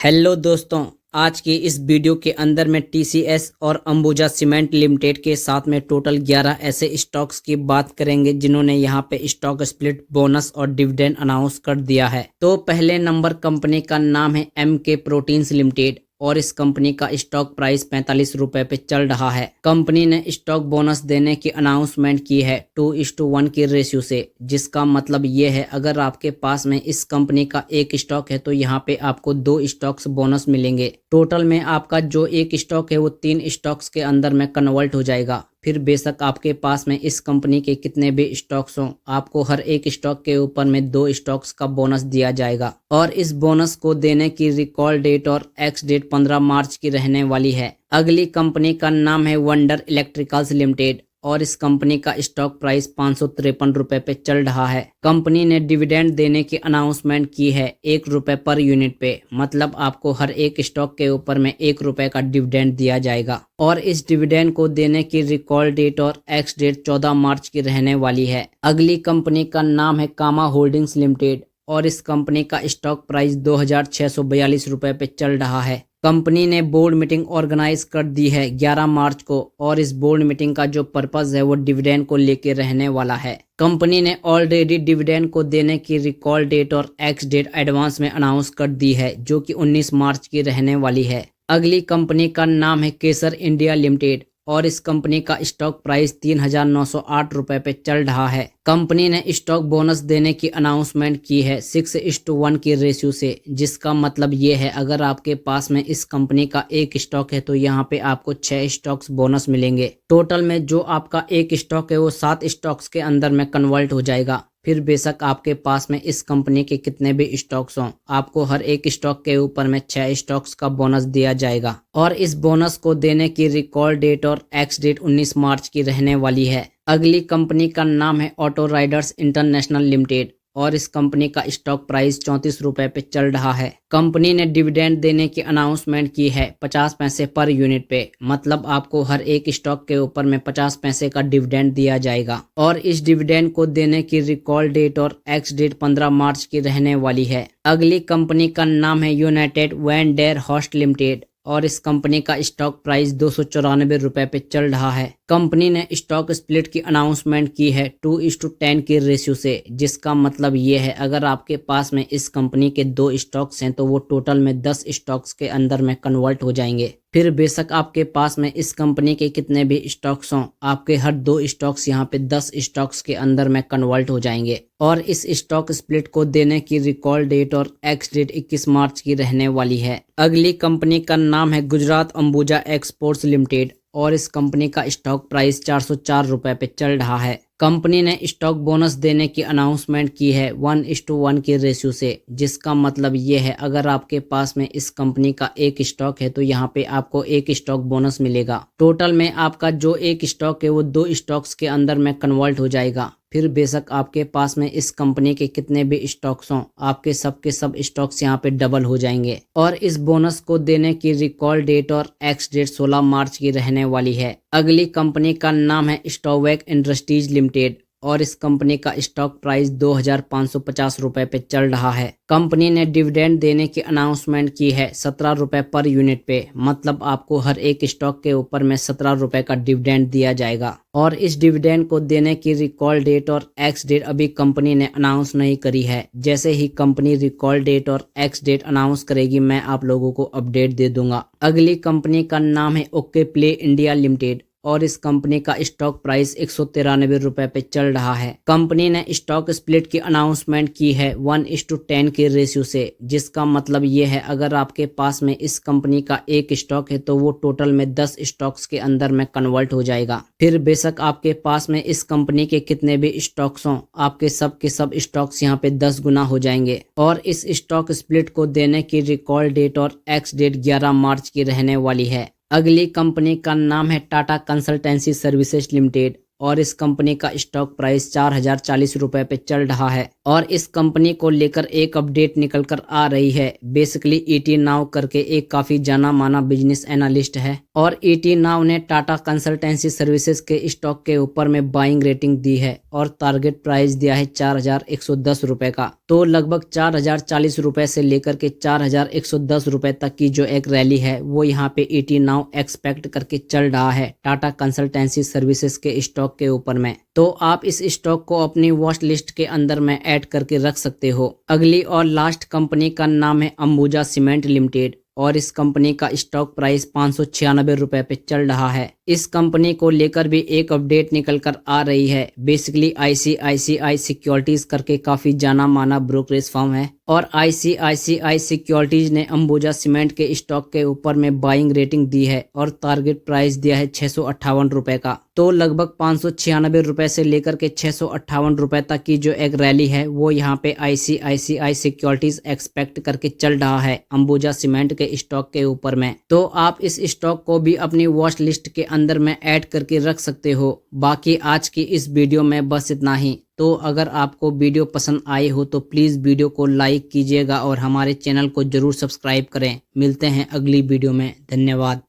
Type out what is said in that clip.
Hello दोस्तों, आज की इस वीडियो के अंदर मैं टीसीएस और अंबुजा सीमेंट लिमिटेड के साथ में टोटल 11 ऐसे स्टॉक्स की बात करेंगे जिन्होंने यहां पे स्टॉक स्प्लिट, बोनस और डिविडेंड अनाउंस कर दिया है। तो पहले नंबर कंपनी का नाम है एमके प्रोटीन्स लिमिटेड और इस कंपनी का स्टॉक प्राइस 45 रुपए पे चल रहा है। कंपनी ने स्टॉक बोनस देने की अनाउंसमेंट की है 2:1 की रेशियो से, जिसका मतलब ये है अगर आपके पास में इस कंपनी का एक स्टॉक है तो यहाँ पे आपको 2 स्टॉक्स बोनस मिलेंगे। टोटल में आपका जो एक स्टॉक है वो 3 स्टॉक्स के अंदर में कन्वर्ट हो जाएगा। फिर बेशक आपके पास में इस कंपनी के कितने भी स्टॉक्स हों, आपको हर एक स्टॉक के ऊपर में 2 स्टॉक्स का बोनस दिया जाएगा। और इस बोनस को देने की रिकॉर्ड डेट और एक्स डेट 15 मार्च की रहने वाली है। अगली कंपनी का नाम है वंडर इलेक्ट्रिकल्स लिमिटेड और इस कंपनी का स्टॉक प्राइस 553 रुपए पे चल रहा है। कंपनी ने डिविडेंड देने की अनाउंसमेंट की है 1 रुपए पर यूनिट पे, मतलब आपको हर एक स्टॉक के ऊपर में 1 रुपए का डिविडेंड दिया जाएगा। और इस डिविडेंड को देने की रिकॉर्ड डेट और एक्स डेट 14 मार्च की रहने वाली है। अगली कंपनी का नाम है कामा होल्डिंग्स लिमिटेड और इस कंपनी का स्टॉक प्राइस 2642 रुपए पे चल रहा है। कंपनी ने बोर्ड मीटिंग ऑर्गेनाइज कर दी है 11 मार्च को और इस बोर्ड मीटिंग का जो पर्पस है वो डिविडेंड को लेके रहने वाला है। कंपनी ने ऑलरेडी डिविडेंड को देने की रिकॉर्ड डेट और एक्स डेट एडवांस में अनाउंस कर दी है, जो कि 19 मार्च की रहने वाली है। अगली कंपनी का नाम है केसर इंडिया लिमिटेड और इस कंपनी का स्टॉक प्राइस 3908 रुपए पे चल रहा है। कंपनी ने स्टॉक बोनस देने की अनाउंसमेंट की है 6:1 की रेशियो से, जिसका मतलब ये है अगर आपके पास में इस कंपनी का एक स्टॉक है तो यहाँ पे आपको 6 स्टॉक्स बोनस मिलेंगे। टोटल में जो आपका एक स्टॉक है वो 7 स्टॉक्स के अंदर में कन्वर्ट हो जाएगा। फिर बेशक आपके पास में इस कंपनी के कितने भी स्टॉक्स हों, आपको हर एक स्टॉक के ऊपर में 6 स्टॉक्स का बोनस दिया जाएगा। और इस बोनस को देने की रिकॉर्ड डेट और एक्स डेट 19 मार्च की रहने वाली है। अगली कंपनी का नाम है ऑटो राइडर्स इंटरनेशनल लिमिटेड और इस कंपनी का स्टॉक प्राइस 34 रुपए पे चल रहा है। कंपनी ने डिविडेंड देने की अनाउंसमेंट की है 50 पैसे पर यूनिट पे, मतलब आपको हर एक स्टॉक के ऊपर में 50 पैसे का डिविडेंड दिया जाएगा। और इस डिविडेंड को देने की रिकॉर्ड डेट और एक्स डेट 15 मार्च की रहने वाली है। अगली कंपनी का नाम है यूनाइटेड वेंडेर हॉस्ट लिमिटेड और इस कंपनी का स्टॉक प्राइस 294 रुपए पे चल रहा है। कंपनी ने स्टॉक स्प्लिट की अनाउंसमेंट की है 2:10 की रेशियो से, जिसका मतलब ये है अगर आपके पास में इस कंपनी के 2 स्टॉक्स हैं तो वो टोटल में 10 स्टॉक्स के अंदर में कन्वर्ट हो जाएंगे। फिर बेशक आपके पास में इस कंपनी के कितने भी स्टॉक्स हों, आपके हर 2 स्टॉक्स यहाँ पे 10 स्टॉक्स के अंदर में कन्वर्ट हो जाएंगे। और इस स्टॉक स्प्लिट को देने की रिकॉर्ड डेट और एक्स डेट 21 मार्च की रहने वाली है। अगली कंपनी का नाम है गुजरात अंबुजा एक्सपोर्ट्स लिमिटेड और इस कंपनी का स्टॉक प्राइस 404 रुपए पे चल रहा है। कंपनी ने स्टॉक बोनस देने की अनाउंसमेंट की है 1:1 की रेशियो से, जिसका मतलब ये है अगर आपके पास में इस कंपनी का एक स्टॉक है तो यहाँ पे आपको एक स्टॉक बोनस मिलेगा। टोटल में आपका जो एक स्टॉक है वो 2 स्टॉक्स के अंदर में कन्वर्ट हो जाएगा। फिर बेशक आपके पास में इस कंपनी के कितने भी स्टॉक्स हों, आपके सब स्टॉक्स यहाँ पे डबल हो जाएंगे। और इस बोनस को देने की रिकॉर्ड डेट और एक्स डेट 16 मार्च की रहने वाली है। अगली कंपनी का नाम है स्टोवेक इंडस्ट्रीज लिमिटेड और इस कंपनी का स्टॉक प्राइस 2550 रुपए पे चल रहा है। कंपनी ने डिविडेंड देने की अनाउंसमेंट की है 17 रुपए पर यूनिट पे, मतलब आपको हर एक स्टॉक के ऊपर में 17 रुपए का डिविडेंड दिया जाएगा। और इस डिविडेंड को देने की रिकॉर्ड डेट और एक्स डेट अभी कंपनी ने अनाउंस नहीं करी है। जैसे ही कंपनी रिकॉर्ड डेट और एक्स डेट अनाउंस करेगी मैं आप लोगों को अपडेट दे दूंगा। अगली कंपनी का नाम है ओके प्ले इंडिया लिमिटेड और इस कंपनी का स्टॉक प्राइस 193 रुपए पे चल रहा है। कंपनी ने स्टॉक स्प्लिट की अनाउंसमेंट की है 1:10 की रेशियो से, जिसका मतलब ये है अगर आपके पास में इस कंपनी का एक स्टॉक है तो वो टोटल में 10 स्टॉक्स के अंदर में कन्वर्ट हो जाएगा। फिर बेशक आपके पास में इस कंपनी के कितने भी स्टॉक्स हों, आपके सब स्टॉक्स यहाँ पे 10 गुना हो जाएंगे। और इस स्टॉक स्प्लिट को देने की रिकॉर्ड डेट और एक्स डेट 11 मार्च की रहने वाली है। अगली कंपनी का नाम है टाटा कंसल्टेंसी सर्विसेज लिमिटेड और इस कंपनी का स्टॉक प्राइस 4040 रुपए पे चल रहा है। और इस कंपनी को लेकर एक अपडेट निकल कर आ रही है। बेसिकली ईटी नाउ करके एक काफी जाना माना बिजनेस एनालिस्ट है और ईटी नाउ ने टाटा कंसल्टेंसी सर्विसेज के स्टॉक के ऊपर में बाइंग रेटिंग दी है और टारगेट प्राइस दिया है 4110 रुपए का। तो लगभग 4040 रुपए से लेकर के 4110 रुपए तक की जो एक रैली है वो यहाँ पे ईटी नाउ एक्सपेक्ट करके चल रहा है टाटा कंसल्टेंसी सर्विसेज के स्टॉक के ऊपर में। तो आप इस स्टॉक को अपनी वॉच लिस्ट के अंदर में ऐड करके रख सकते हो। अगली और लास्ट कंपनी का नाम है अंबुजा सीमेंट लिमिटेड और इस कंपनी का स्टॉक प्राइस 596 रुपए पे चल रहा है। इस कंपनी को लेकर भी एक अपडेट निकल कर आ रही है। बेसिकली आईसीआईसीआई सिक्योरिटीज करके काफी जाना माना ब्रोकरेज फर्म है और आईसीआईसीआई सिक्योरिटीज ने अंबुजा सीमेंट के स्टॉक के ऊपर में बाइंग रेटिंग दी है और टारगेट प्राइस दिया है 658 रुपए का। तो लगभग 596 रुपए से लेकर के 658 रुपए तक की जो एक रैली है वो यहाँ पे आईसीआईसीआई सिक्योरिटीज एक्सपेक्ट करके चल रहा है अंबुजा सीमेंट के स्टॉक के ऊपर में। तो आप इस स्टॉक को भी अपनी वॉच लिस्ट के अंदर में ऐड करके रख सकते हो। बाकी आज की इस वीडियो में बस इतना ही। तो अगर आपको वीडियो पसंद आई हो तो प्लीज़ वीडियो को लाइक कीजिएगा और हमारे चैनल को जरूर सब्सक्राइब करें। मिलते हैं अगली वीडियो में। धन्यवाद।